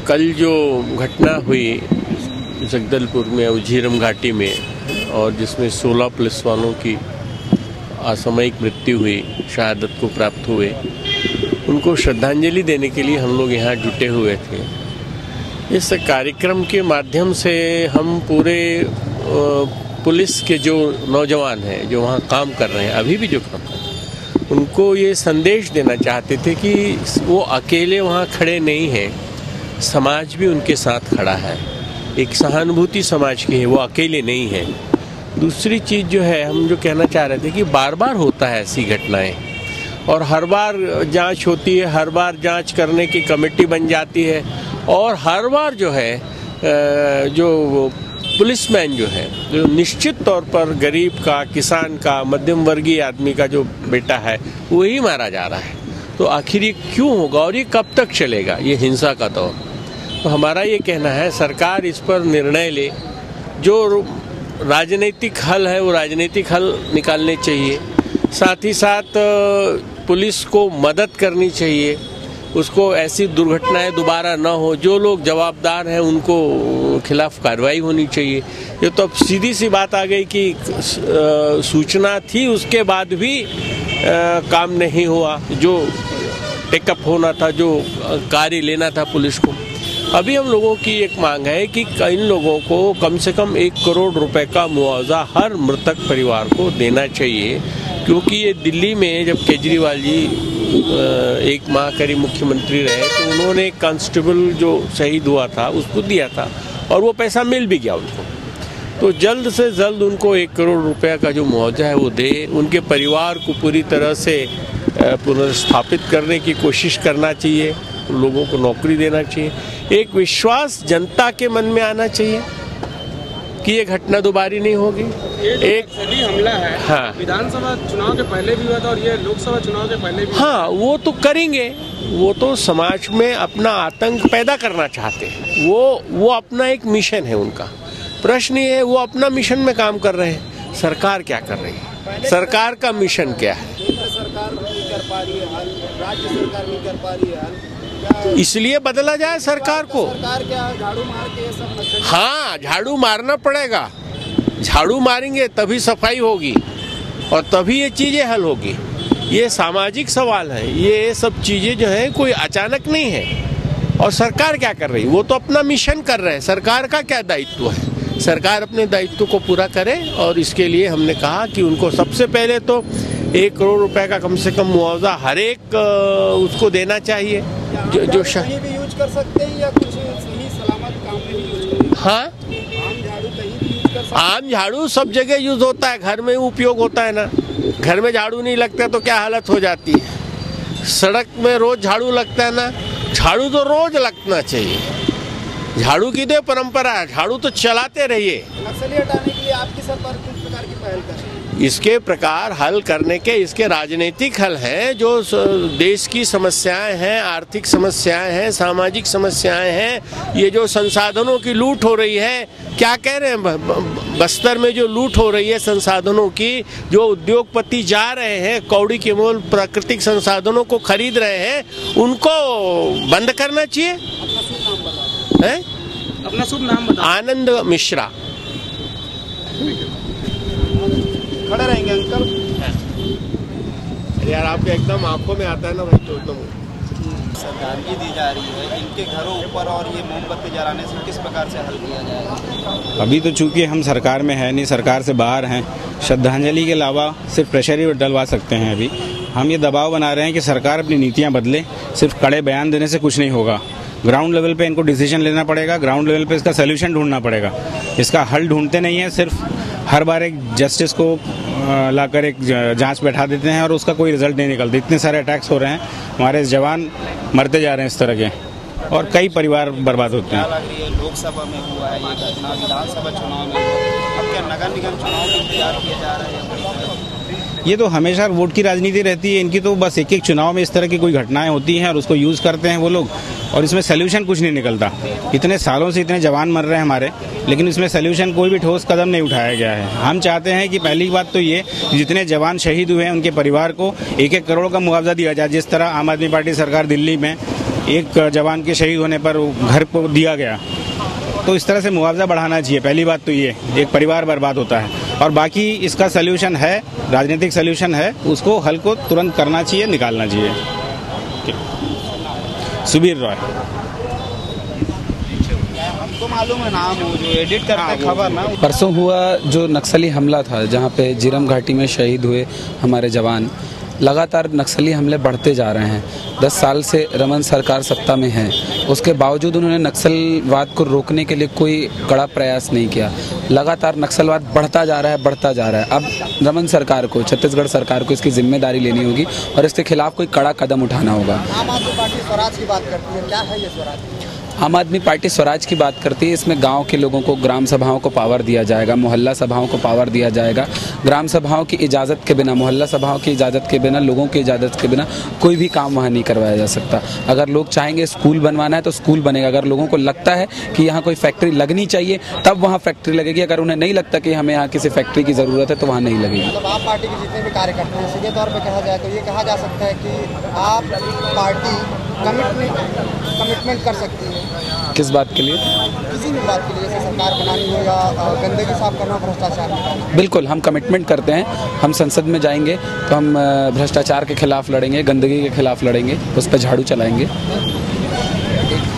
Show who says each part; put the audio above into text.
Speaker 1: कल जो घटना हुई जगदलपुर में उझीरम घाटी में और जिसमें 16 पुलिस वालों की असामयिक मृत्यु हुई, शहादत को प्राप्त हुए, उनको श्रद्धांजलि देने के लिए हम लोग यहाँ जुटे हुए थे। इस कार्यक्रम के माध्यम से हम पूरे पुलिस के जो नौजवान हैं जो वहाँ काम कर रहे हैं, अभी भी जो काम कर रहे हैं, उनको ये संदेश देना चाहते थे कि वो अकेले वहाँ खड़े नहीं हैं, समाज भी उनके साथ खड़ा है। एक सहानुभूति समाज की है, वो अकेले नहीं है। दूसरी चीज़ जो है, हम जो कहना चाह रहे थे कि बार बार होता है ऐसी घटनाएं और हर बार जांच होती है, हर बार जांच करने की कमेटी बन जाती है और हर बार जो है जो पुलिसमैन जो है, जो निश्चित तौर पर गरीब का, किसान का, मध्यम वर्गीय आदमी का जो बेटा है वही मारा जा रहा है। तो आखिर ये क्यों होगा और ये कब तक चलेगा, ये हिंसा का दौर? तो हमारा ये कहना है सरकार इस पर निर्णय ले, जो राजनीतिक हल है वो राजनीतिक हल निकालने चाहिए, साथ ही साथ पुलिस को मदद करनी चाहिए, उसको ऐसी दुर्घटनाएं दोबारा न हो, जो लोग जवाबदार हैं उनको खिलाफ कार्रवाई होनी चाहिए। ये तो अब सीधी सी बात आ गई कि सूचना थी उसके बाद भी काम नहीं हुआ, जो टेकअप होना था, जो कार्य लेना था पुलिस को। अभी हम लोगों की एक मांग है कि इन लोगों को कम से कम 1 करोड़ रुपए का मुआवजा हर मृतक परिवार को देना चाहिए, क्योंकि ये दिल्ली में जब केजरीवाल जी 1 माह करीब मुख्यमंत्री रहे तो उन्होंने कांस्टेबल जो शहीद हुआ था उसको दिया था और वो पैसा मिल भी गया उनको। तो जल्द से जल्द उनको 1 करोड़ रुपए का जो मुआवजा है वो दे, उनके परिवार को पूरी तरह से पुनर्स्थापित करने की कोशिश करना चाहिए, लोगों को नौकरी देना चाहिए। एक विश्वास जनता के मन में आना चाहिए कि ये घटना दोबारा नहीं होगी। एक
Speaker 2: सभी हमला है, हाँ, विधानसभा चुनाव के पहले भी हुआ था और ये लोकसभा चुनाव के पहले भी,
Speaker 1: हाँ, वो तो करेंगे, वो तो समाज में अपना आतंक पैदा करना चाहते हैं, वो अपना एक मिशन है उनका। प्रश्न ये है वो अपना मिशन में काम कर रहे हैं, सरकार क्या कर रही है, सरकार का मिशन क्या है?
Speaker 2: सरकार नहीं कर पा रही है हल, राज्य सरकार नहीं कर पा रही है हल,
Speaker 1: इसलिए बदला जाए सरकार को।
Speaker 2: सरकार क्या झाड़ू मार के ये सब,
Speaker 1: हाँ, झाड़ू मारना पड़ेगा, झाड़ू मारेंगे तभी सफाई होगी और तभी ये चीजें हल होगी। ये सामाजिक सवाल है, ये सब चीजें जो है कोई अचानक नहीं है। और सरकार क्या कर रही है, वो तो अपना मिशन कर रहे हैं। सरकार का क्या दायित्व है, सरकार अपने दायित्व को पूरा करे और इसके लिए हमने कहा कि उनको सबसे पहले तो 1 करोड़ रुपए का कम से कम मुआवजा हर एक उसको देना चाहिए। जो
Speaker 2: कहीं भी यूज कर सकते हैं या कुछ सही सलामत काम में यूज करें?
Speaker 1: हाँ,
Speaker 2: आम झाड़ू कहीं भी यूज कर सकते हैं?
Speaker 1: आम झाड़ू सब जगह यूज होता है, घर में उपयोग होता है ना। घर में झाड़ू नहीं लगता तो क्या हालत हो जाती है, सड़क में रोज झाड़ू लगता है ना, झाड़ू तो रोज लगना चाहिए, झाड़ू की तो परंपरा है, झाड़ू तो चलाते रहिए।
Speaker 3: नक्सली हटाने के लिए आपकी सरकार किस प्रकार की पहल कर रही है?
Speaker 1: इसके प्रकार हल करने के इसके राजनीतिक हल हैं, जो देश की समस्याएं हैं, आर्थिक समस्याएं हैं, सामाजिक समस्याएं हैं। ये जो संसाधनों की लूट हो रही है, क्या कह रहे हैं, बस्तर में जो लूट हो रही है संसाधनों की, जो उद्योगपति जा रहे हैं कौड़ी के मोल प्राकृतिक संसाधनों को खरीद रहे हैं, उनको बंद करना चाहिए।
Speaker 2: अपना शुभ नाम बताओ।
Speaker 1: आनंद मिश्रा।
Speaker 3: खड़े रहेंगे अंकल।
Speaker 1: यार आपके एकदम आंखों में आता है ना भाई, तो एकदम
Speaker 3: श्रद्धांजलि दी जा रही है इनके घरों ऊपर, और ये मोमबत्ती जलाने से किस प्रकार से हल किया जाएगा?
Speaker 4: अभी तो चूंकि हम सरकार में है नहीं, सरकार से बाहर हैं, श्रद्धांजलि के अलावा सिर्फ प्रेशर ही डलवा सकते हैं। अभी हम ये दबाव बना रहे हैं कि सरकार अपनी नीतियाँ बदले, सिर्फ कड़े बयान देने से कुछ नहीं होगा। ग्राउंड लेवल पे इनको डिसीजन लेना पड़ेगा, ग्राउंड लेवल पे इसका सोल्यूशन ढूंढना पड़ेगा। इसका हल ढूंढते नहीं है, सिर्फ हर बार एक जस्टिस को लाकर एक जांच बैठा देते हैं और उसका कोई रिजल्ट नहीं निकलता। इतने सारे अटैक्स हो रहे हैं, हमारे जवान मरते जा रहे हैं इस तरह के, और कई परिवार बर्बाद होते हैं।
Speaker 3: क्या लग रही है, लोकसभा में हुआ है ये घटना, विधानसभा चुनाव में हुआ, अब क्या नगर निगम चुनाव का इंतजार किया जा रहा है?
Speaker 4: ये तो हमेशा वोट की राजनीति रहती है इनकी, तो बस एक एक चुनाव में इस तरह की कोई घटनाएं होती हैं और उसको यूज़ करते हैं वो लोग, और इसमें सोल्यूशन कुछ नहीं निकलता। इतने सालों से इतने जवान मर रहे हैं हमारे, लेकिन इसमें सोल्यूशन कोई भी ठोस कदम नहीं उठाया गया है। हम चाहते हैं कि पहली बात तो ये, जितने जवान शहीद हुए हैं उनके परिवार को 1-1 करोड़ का मुआवजा दिया जाए। जिस तरह आम आदमी पार्टी सरकार दिल्ली में एक जवान के शहीद होने पर घर को दिया गया, तो इस तरह से मुआवजा बढ़ाना चाहिए। पहली बात तो ये, एक परिवार बर्बाद होता है। और बाकी इसका सोल्यूशन है, राजनीतिक सोल्यूशन है, उसको हल को तुरंत करना चाहिए, निकालना चाहिए। सुबीर रॉय।
Speaker 3: हमको मालूम है नाम, वो जो एडिट करते हैं खबर ना।
Speaker 5: परसों हुआ जो नक्सली हमला था, जहां पे झीरम घाटी में शहीद हुए हमारे जवान, लगातार नक्सली हमले बढ़ते जा रहे हैं। 10 साल से रमन सरकार सत्ता में है, उसके बावजूद उन्होंने नक्सलवाद को रोकने के लिए कोई कड़ा प्रयास नहीं किया। लगातार नक्सलवाद बढ़ता जा रहा है। अब रमन सरकार को, छत्तीसगढ़ सरकार को इसकी जिम्मेदारी लेनी होगी और इसके खिलाफ कोई कड़ा कदम उठाना होगा।
Speaker 3: आम आदमी पार्टी स्वराज की बात करती है, क्या है ये स्वराज?
Speaker 5: आम आदमी पार्टी स्वराज की बात करती है। इसमें गांव के लोगों को, ग्राम सभाओं को पावर दिया जाएगा, मोहल्ला सभाओं को पावर दिया जाएगा। ग्राम सभाओं की इजाज़त के बिना, मोहल्ला सभाओं की इजाज़त के बिना, लोगों की इजाज़त के बिना कोई भी काम वहाँ नहीं करवाया जा सकता। अगर लोग चाहेंगे स्कूल बनवाना है तो स्कूल बनेगा। अगर लोगों को लगता है कि यहाँ कोई फैक्ट्री लगनी चाहिए तब वहाँ फैक्ट्री लगेगी। अगर उन्हें नहीं लगता कि हमें यहाँ किसी फैक्ट्री की ज़रूरत है तो वहाँ नहीं लगेगी।
Speaker 3: मतलब आप पार्टी के जितने भी कार्यकर्ता हैं, सीधे तौर पर कहा जाए तो ये कहा जा सकता है कि आप पार्टी कमिटमेंट कर सकती है
Speaker 5: किस बात के लिए?
Speaker 3: किसी भी बात के लिए, जैसे सरकार बनानी हो या गंदगी साफ करना, भ्रष्टाचार निकालना।
Speaker 5: बिल्कुल, हम कमिटमेंट करते हैं। हम संसद में जाएंगे तो हम भ्रष्टाचार के खिलाफ लड़ेंगे, गंदगी के खिलाफ लड़ेंगे, उस पर झाड़ू चलाएंगे।